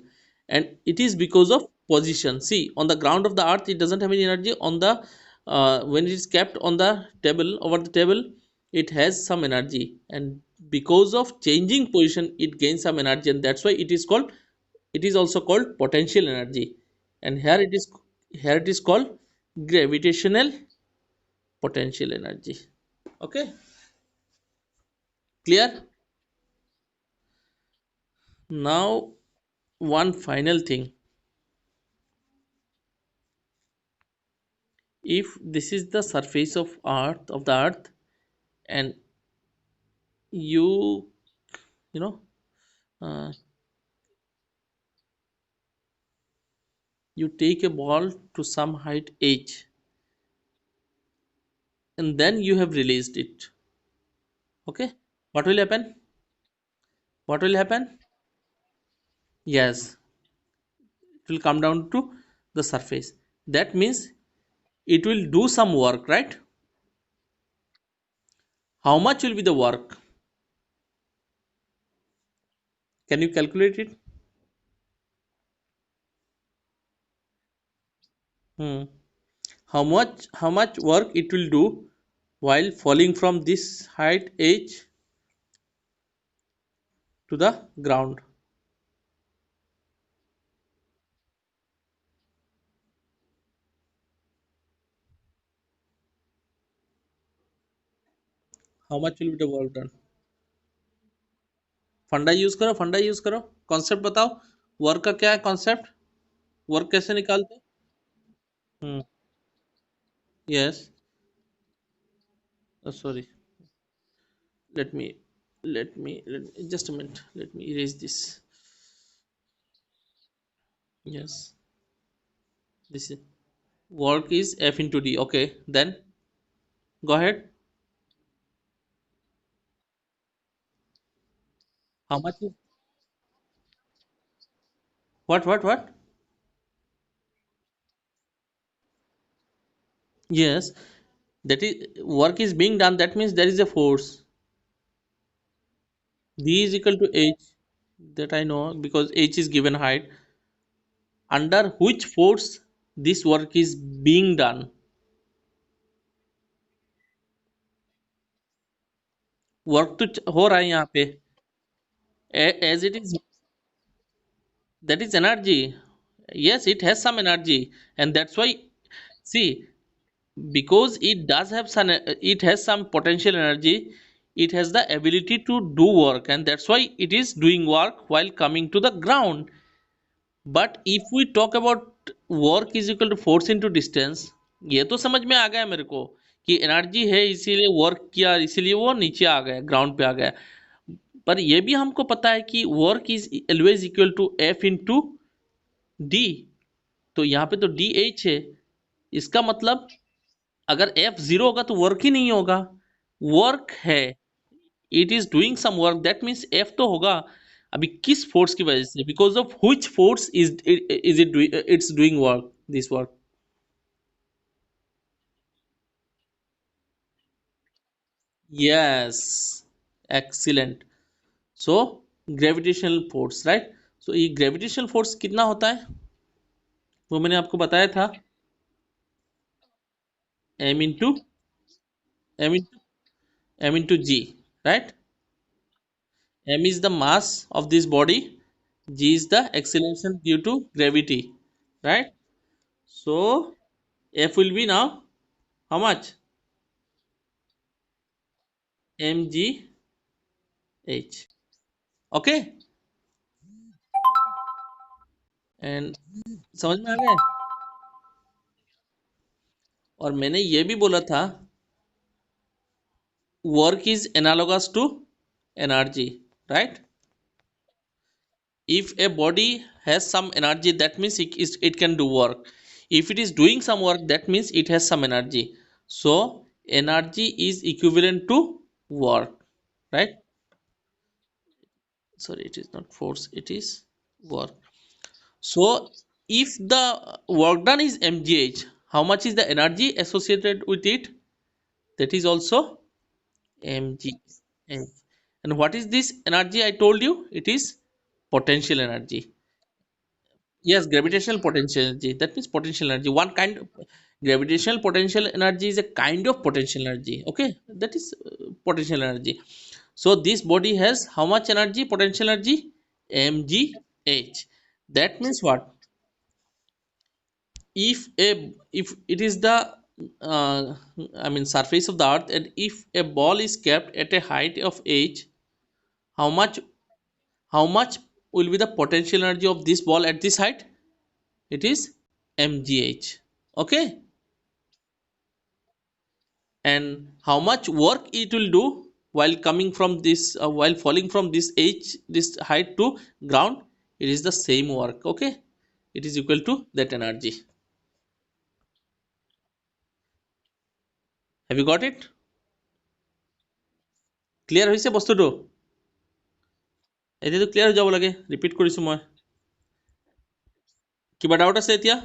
S1: And it is because of position. See, on the ground of the earth it doesn't have any energy. On the when it is kept on the table, over the table, it has some energy, and because of changing position it gains some energy, and that's why it is also called potential energy. And here it is called gravitational potential energy. Okay, clear? Now one final thing, if this is the surface of the earth, and you you know uh, you take a ball to some height h, and then you have released it. Okay, what will happen? What will happen? Yes, it will come down to the surface. That means it will do some work, right? How much will be the work? Can you calculate it? Hmm. How much work it will do while falling from this height h to the ground? How much will be the work done? फंडा use करो, फंडा use करो, concept बताओ। Work का क्या है concept? Work कैसे निकालते हैं? Hmm. Yes. Sorry, let me let me just a minute, let me erase this. Yes, this is work is F into D. Okay, then go ahead. How much is what? Yes, that is work is being done, that means there is a force. D is equal to H, that I know because H is given height. Under which force this work is being done? Work तो हो रहा है यहाँ पे, as it is, that is energy. Yes, it has some energy, and that's why, see, because it does have some, it has some potential energy, it has the ability to do work, and that's why it is doing work while coming to the ground. But if we talk about work is equal to force into distance, ये तो समझ में आ गया मेरे को कि energy है इसीलिए वर्क किया, इसीलिए वो नीचे आ गया, ग्राउंड पे आ गया। पर ये भी हमको पता है कि work is always equal to f into d. तो यहाँ पे तो डी एच है, इसका मतलब अगर एफ जीरो होगा तो वर्क ही नहीं होगा। वर्क है, it is doing some work, that means F तो होगा। अभी किस फोर्स की वजह से, because of which force is it it's doing work, this work? Yes, excellent. So gravitational force, right? So ये ग्रेविटेशनल फोर्स कितना होता है वो मैंने आपको बताया था, m into m into m into g, right? M is the mass of this body, G is the acceleration due to gravity, right? So F will be now how much? mgh. Okay, and समझ में आ गया? और मैंने ये भी बोला था, work is analogous to energy, right? If a body has some energy, that means it can do work. If it is doing some work, that means it has some energy. So energy is equivalent to work, right? Sorry, it is not force, it is work. So if the work done is mgh, how much is the energy associated with it? That is also mgh. And what is this energy I told you? It is potential energy. Yes, gravitational potential energy. That means potential energy. One kind of gravitational potential energy is a kind of potential energy. Okay, that is potential energy. So this body has how much energy? Potential energy, mgh. That means what? If it is the I mean surface of the earth, and if a ball is kept at a height of h, how much how much will be the potential energy of this ball at this height? It is mgh. Okay, and how much work it will do while coming from this while falling from this h, this height to ground? It is the same work. Okay, it is equal to that energy. Have you got it? Clear হৈছে বস্তুটো? এতিয়াতো clear হৈ যাব লাগে, repeat কৰিছোঁ মই। কিবা doubt আছে এতিয়া?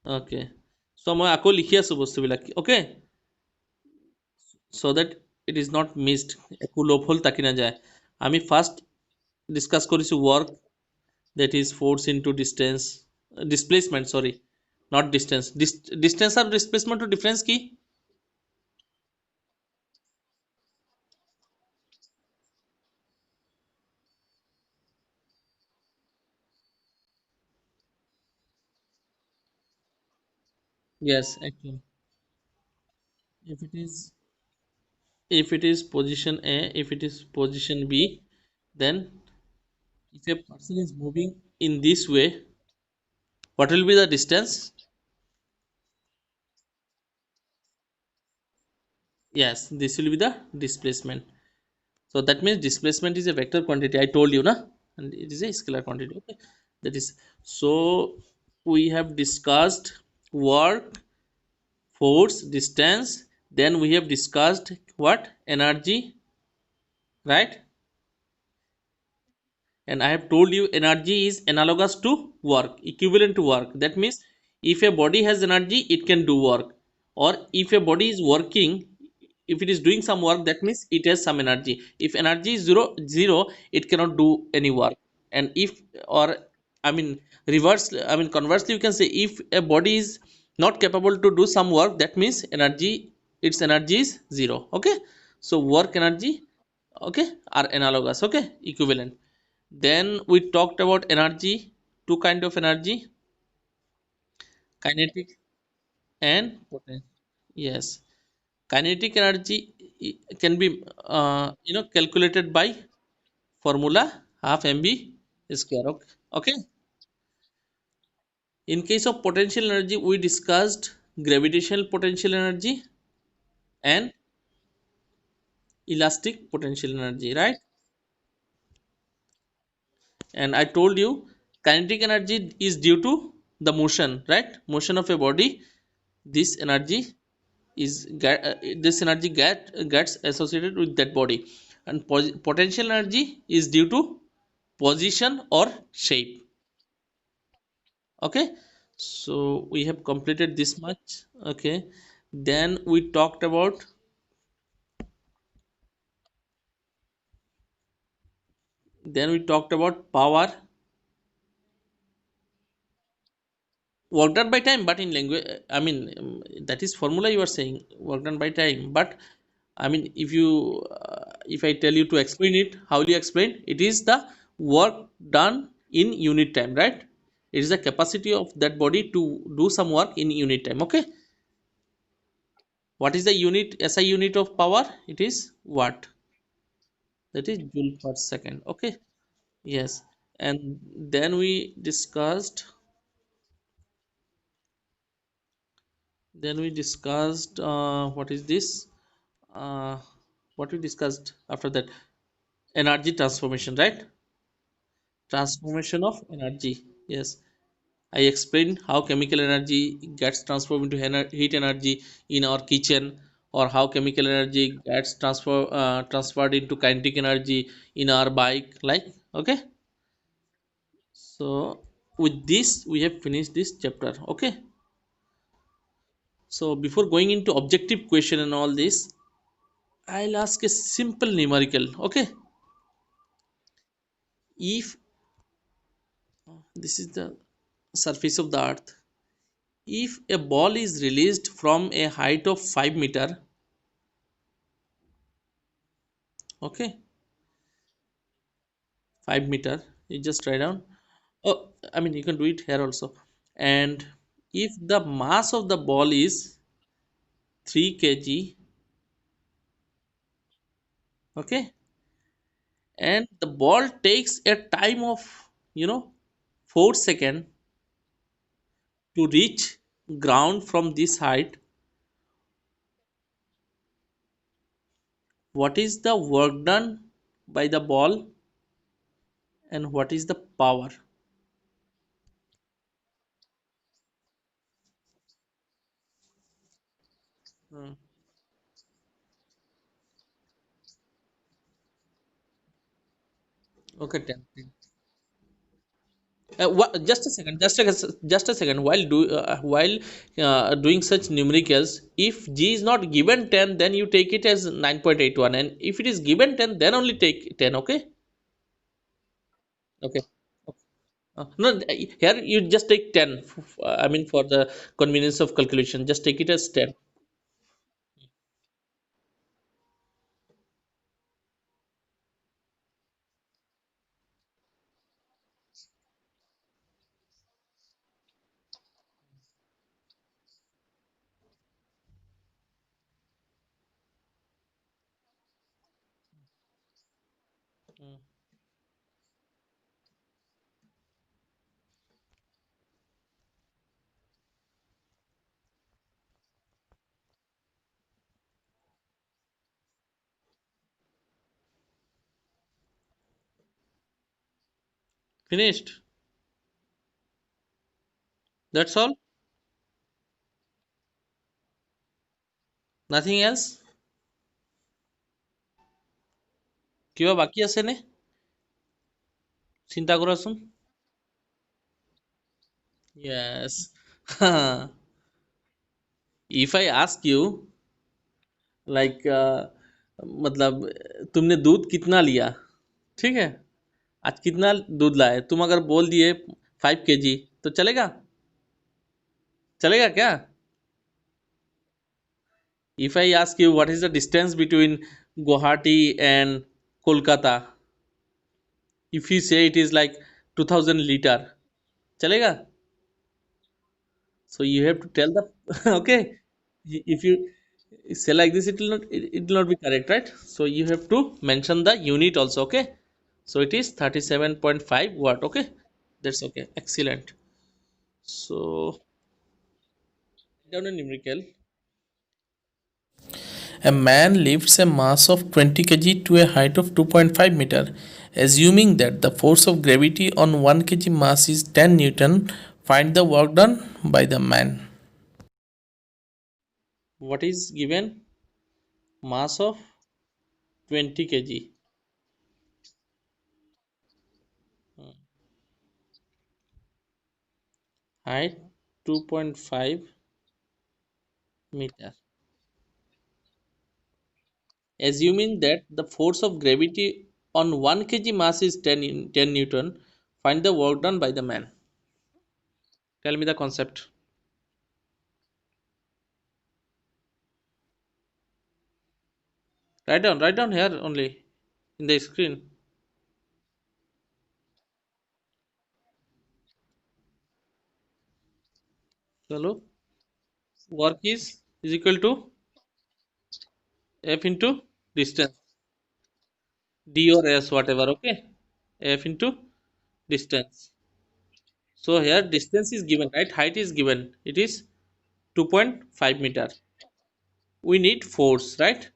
S1: অ'কে, চ' মই আকৌ লিখি আছোঁ বস্তুবিলাক। অ'কে, চ' that it is not missed, একো লোপ হ'ল তাকি নাযায়। আমি ফাৰ্ষ্ট ডিছকাছ কৰিছোঁ work, that is force into distance, displacement, sorry, not distance. Distance আর displacement to difference কি? Yes, actually, if it is, if it is position A, if it is position B, then if a person is moving in this way, what will be the distance? Yes, this will be the displacement. So that means displacement is a vector quantity. I told you, na, and it is a scalar quantity. Okay, that is, so we have discussed work, force, distance. Then we have discussed what? Energy, right? And I have told you energy is analogous to work, equivalent to work. That means if a body has energy, it can do work. Or if a body is working, if it is doing some work, that means it has some energy. If energy is zero, it cannot do any work. And if, or I mean reverse, I mean conversely, you can say if a body is not capable to do some work, that means energy, its energy is zero. Okay, so work energy, okay, are analogous. Okay, equivalent. Then we talked about energy, two kind of energy, kinetic and potential. Yes, kinetic energy can be calculated by formula half mv square. Okay. Okay. In case of potential energy, we discussed gravitational potential energy and elastic potential energy, right? And I told you kinetic energy is due to the motion, right? Motion of a body. This energy this energy gets associated with that body, and potential energy is due to position or shape. Okay, so we have completed this much. Okay, then we talked about, power, work done by time, but in language, I mean, that is formula you are saying, work done by time. But I mean, if I tell you to explain it, how will you explain? It is the work done in unit time, right? It is the capacity of that body to do some work in unit time. Okay, what is the unit, SI unit of power? It is watt. That is joule per second. Okay, yes. And then we discussed, what is this? Uh, what we discussed after that? Energy transformation, right? Transformation of energy. Yes, I explained how chemical energy gets transformed into heat energy in our kitchen, or how chemical energy gets transferred into kinetic energy in our bike, like. Okay, so with this we have finished this chapter. Okay, so before going into objective question and all this, I'll ask a simple numerical. Okay, if This is the surface of the earth. If a ball is released from a height of 5 meter, okay, 5 meter, you just write down. Oh, I mean, you can do it here also. And if the mass of the ball is 3 kg, okay, and the ball takes a time of, you know, 4 seconds to reach ground from this height, what is the work done by the ball and what is the power? Hmm. Okay, 10. Just a second, just a second. While doing such numericals, if G is not given 10, then you take it as 9.81, and if it is given 10, then only take 10. Okay, okay. No, here you just take 10. I mean, for the convenience of calculation, just take it as 10. Mm. Finished. That's all. Nothing else. কিবা বাকি আছে নে? চিন্তা কৰাচোন. Yes. If I ask you, like, मतलब तुमने दूध कितना लिया, ठीक है, आज कितना दूध लाए, तुम अगर बोल दिए 5 kg, तो चलेगा? चलेगा क्या? If I ask you what is the distance between Guwahati and Kolkata, if you say it is like 2000 liter, चलेगा? So you have to tell the okay. If you say like this, it will not be correct, right? So you have to mention the unit also, okay? So it is 37.5 watt, okay? That's okay. Excellent. So down a numerical.
S2: A man lifts a mass of 20 kg to a height of 2.5 meter. Assuming that the force of gravity on 1 kg mass is 10 Newton, find the work done by the man.
S1: What is given? Mass of 20 kg. Height 2.5 meter. Assuming that the force of gravity on 1 kg mass is 10 Newton, find the work done by the man. Tell me the concept. Write down here only in the screen. Hello. Work is equal to F into distance. D or S, whatever, okay? F into distance. So here distance is given, right? Height is given. It is 2.5 meter. We need force, right?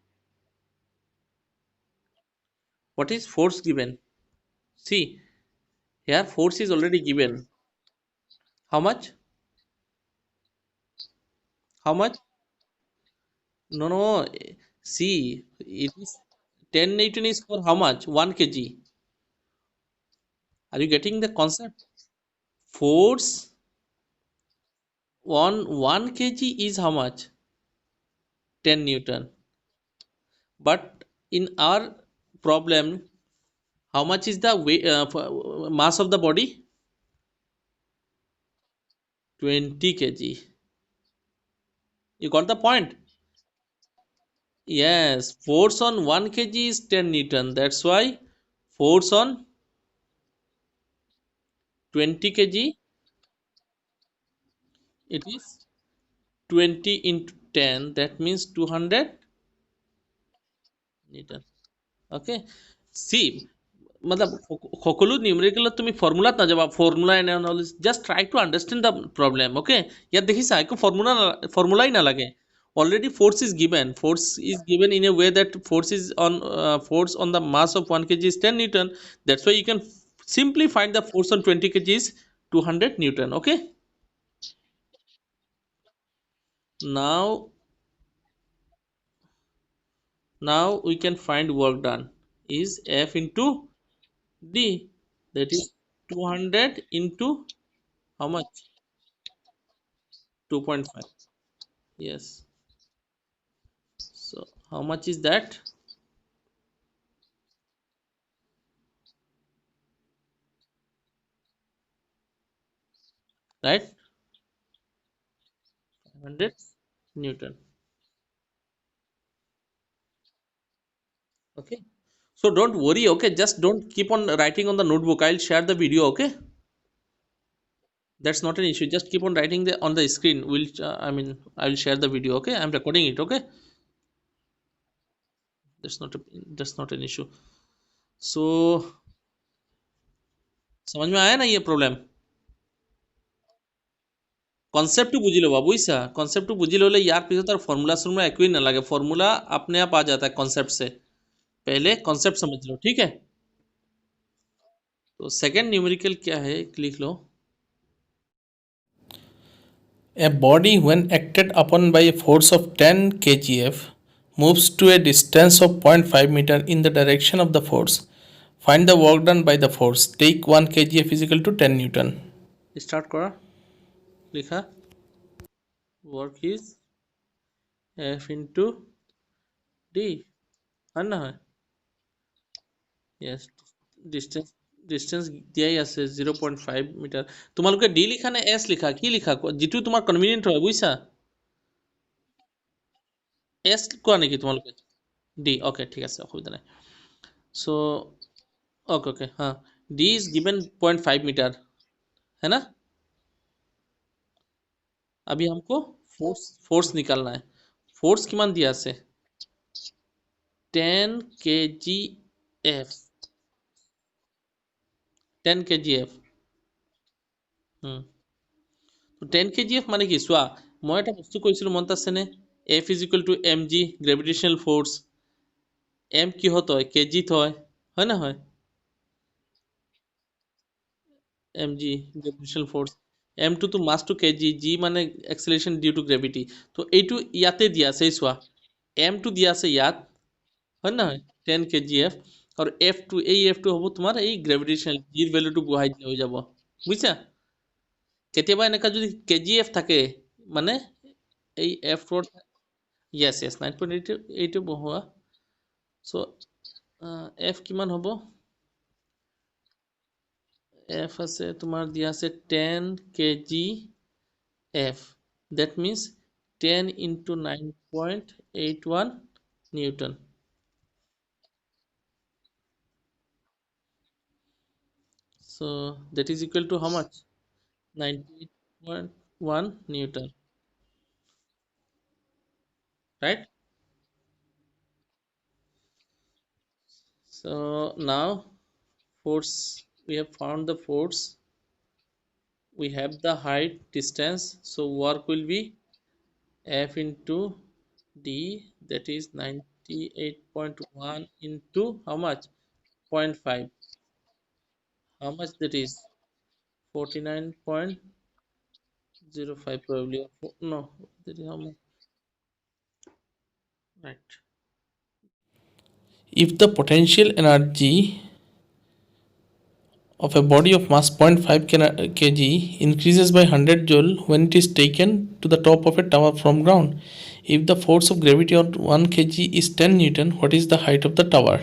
S1: What is force given? See, here force is already given. How much? How much? No, no. See, it is 10 Newton is for how much? 1 kg. Are you getting the concept? Force on 1 kg is how much? 10 Newton. But in our problem, how much is the weight, mass of the body? 20 kg. You got the point? Yes, force on 1 kg is 10 Newton. That's why force on 20 kg, it is 20 into 10. That means 200 Newton. Okay. See, मतलब সকলো নিউমেৰিকেলত তুমি ফৰ্মুলাত নাযাবা formula analysis just try to understand the problem okay ইয়াত দেখিছা একো ফৰ্মুলাই নালাগে already force is given in a way that force on the mass of 1 kg is 10 newton. That's why you can simply find the force on 20 kg is 200 newton. Okay, now we can find work done is F into D, that is 200 into how much? 2.5. Yes. So how much is that? Right? 500 Newton. Okay. So don't worry. Okay. Just don't keep on writing on the notebook. I'll share the video. Okay. That's not an issue. Just keep on writing on the screen. I'll share the video. Okay. I'm recording it. Okay. That's not a, that's not an issue. So समझ में आया ना ये problem কনসেপ্টটো বুঝি ল'বা বুজিছা কনসেপ্টটো বুঝি ল'লে ইয়াৰ পিছত আৰু ফৰ্মুলা একোৱেই নালাগে फॉर्मूला अपने आप आ जाता है कॉन्सेप्ट से पहले कॉन्सेप्ट समझ लो ठीक है तो सेकंड न्यूमेरिकल क्या है लिख लो
S2: A body, when acted upon by a force of 10 kgf, moves to a distance of 0.5 meter in the direction of the force. Find the work done by the force. Take 1 kgf is equal to 10 Newton.
S1: Start करा लिखा work is F into D है ना है yes distance distance দিয়াই আছে 0.5 metre তোমালোকে D লিখা নে এছ লিখা কি লিখা যিটো তোমাৰ কনভিনিয়েন্ট হয় বুজিছা এছ কোৱা নেকি তোমালোকে ডি ওকে ঠিক আছে অসুবিধা নাই सो ओके ओके हाँ डी इज गिवन 0.5 मीटर है ना अभी हमको फोर्स फोर्स निकालना है फोर्स किमान दिया से 10 kgf 10 kgf হুম তো 10 kgf মানে কি চোৱা মই এটা বস্তু কৈছিলো মনত আছেনে F is equal to mg gravitational force m কিহত হয় কেজিত হয় না হয় mg gravitational force m to mass to kg g মানে acceleration due to gravity তো এইটো ইয়াতে দিয়া আছে এই চোৱা m টো দিয়া আছে ইয়াত হয় না হয় 10 kgf আৰু f2 এই f2 হ'ব তোমাৰ এই গ্ৰেভিটেশনাল g ৰ ভ্যালুটো বহাই দিলে হৈ যাব বুজিছা কেতিয়াবা এনেকা যদি kgf থাকে মানে এই f4 yes yes 9.8 বহোৱা so f কিমান হ'ব f আছে তোমাৰ দিয়া আছে 10 kg f that means 10 into 9.81 newton so that is equal to how much 98.1 newton right so now force we have found the force we have the height distance so work will be f into d that is 98.1 into how much 0.5 how much that is 49.05 probably no that is how much right
S2: If the potential energy of a body of mass 0.5 kg increases by 100 joule when it is taken to the top of a tower from ground, if the force of gravity on 1 kg is 10 Newton, what is the height of the tower?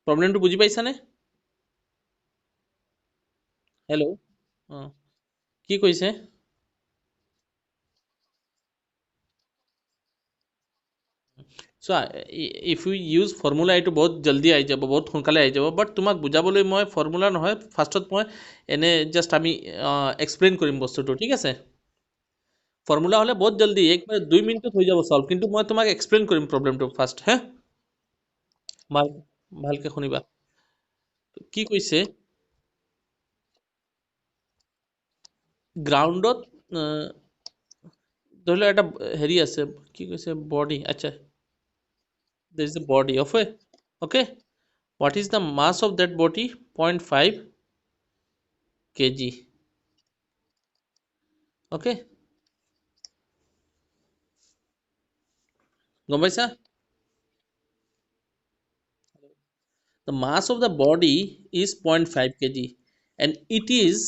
S1: প্ৰব্লেমটো বুজি পাইছানে hello' কি কৈছে? চোৱা, if you use formula এইটো বহুত জল্দি আহি যাব, বহুত সোনকালে আহি যাব, বাট তোমাক বুজাবলৈ মই ফৰ্মুলা নহয়, ফাৰ্ষ্টত মই এনে জাষ্ট আমি এক্সপ্লেইন কৰিম বস্তুটো, ঠিক আছে? ফৰ্মুলা হ'লে বহুত জল্দি 1 বা 2 মিনিটত হৈ যাব চল্ভ, কিন্তু মই তোমাক এক্সপ্লেইন কৰিম প্ৰব্লেমটো ফাৰ্ষ্ট, হে? ভাল ভালকে শুনিবা। কি কৈছে? গ্ৰাউণ্ডত ধৰি লোৱা এটা হেৰি আছে, কি কৈছে, বডি, আচ্ছা, there is a body of a, okay, what is the mass of that body? 0.5 kg, okay, গম পাইছা? The mass of the body is 0.5 kg, and it is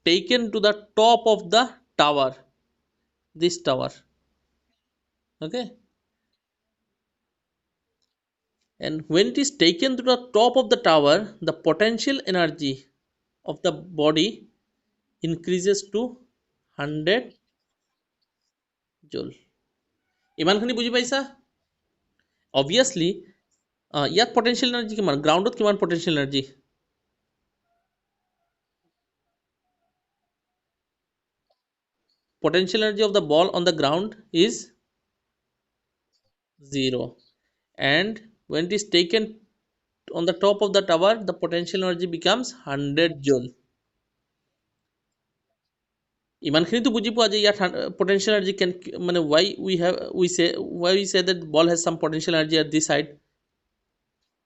S1: taken to the top of the tower, this tower, okay, and when it is taken to the top of the tower, the potential energy of the body increases to 100 joule. ইমানখিনি বুজি পাইছা? Obviously ইয়াত potential energy কিমান, গ্ৰাউণ্ডত কিমান potential energy? Potential energy of the ball on the ground is 0, and when it is taken on the top of the tower, the potential energy becomes 100 joule. ইমানখিনিতো বুজি পোৱা যে ইয়াত potential energy can, মানে why we say that ball has some potential energy at this height,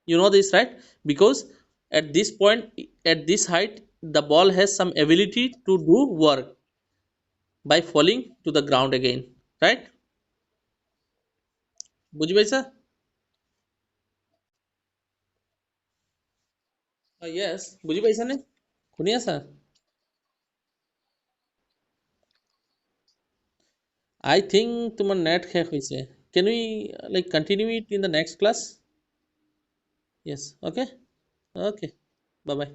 S1: you know this, right? Because at this point, at this height, the ball has some ability to do work by falling to the ground again, right? বুজি পাইছা? Yes, বুজি পাইছানে? শুনি আছা? I think তোমার net শেষ হয়েছে। Can we like continue it in the next class? Yes, okay? Okay. Bye bye.